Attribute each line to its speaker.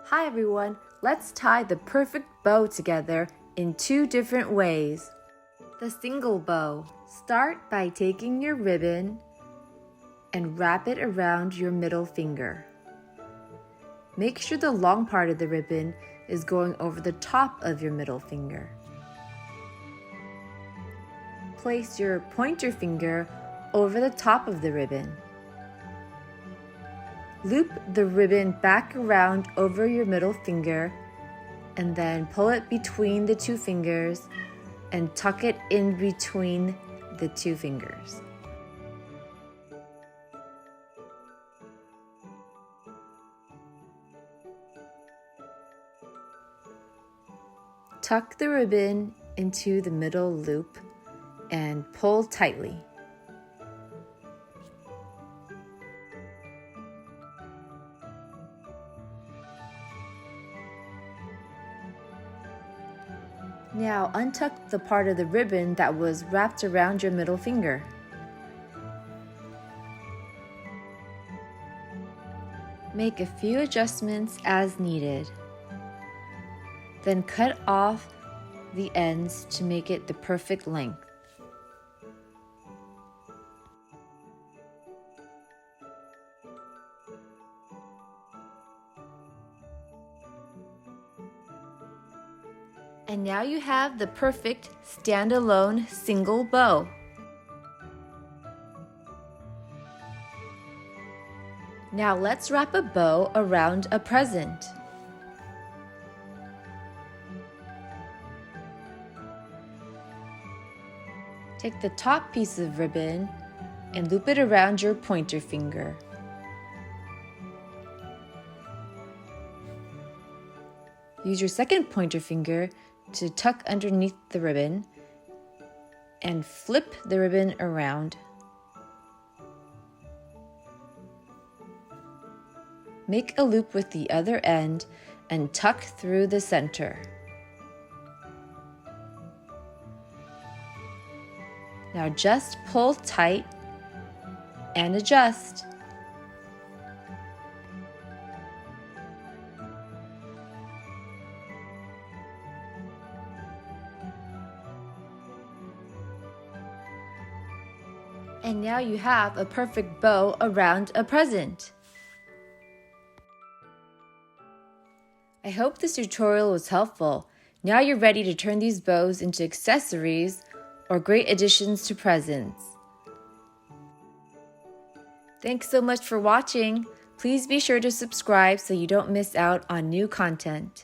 Speaker 1: Hi everyone, let's tie the perfect bow together in 2 different ways. The single bow. Start by taking your ribbon and wrap it around your middle finger. Make sure the long part of the ribbon is going over the top of your middle finger. Place your pointer finger over the top of the ribbon. Loop the ribbon back around over your middle finger and then pull it between the 2 fingers and tuck it in between the 2 fingers. Tuck the ribbon into the middle loop and pull tightly. Now untuck the part of the ribbon that was wrapped around your middle finger. Make a few adjustments as needed. Then cut off the ends to make it the perfect length. And now you have the perfect standalone single bow. Now let's wrap a bow around a present. Take the top piece of ribbon and loop it around your pointer finger. Use your second pointer finger to tuck underneath the ribbon and flip the ribbon around. Make a loop with the other end and tuck through the center. Now just pull tight and adjust. And now you have a perfect bow around a present. I hope this tutorial was helpful. Now you're ready to turn these bows into accessories or great additions to presents. Thanks so much for watching. Please be sure to subscribe so you don't miss out on new content.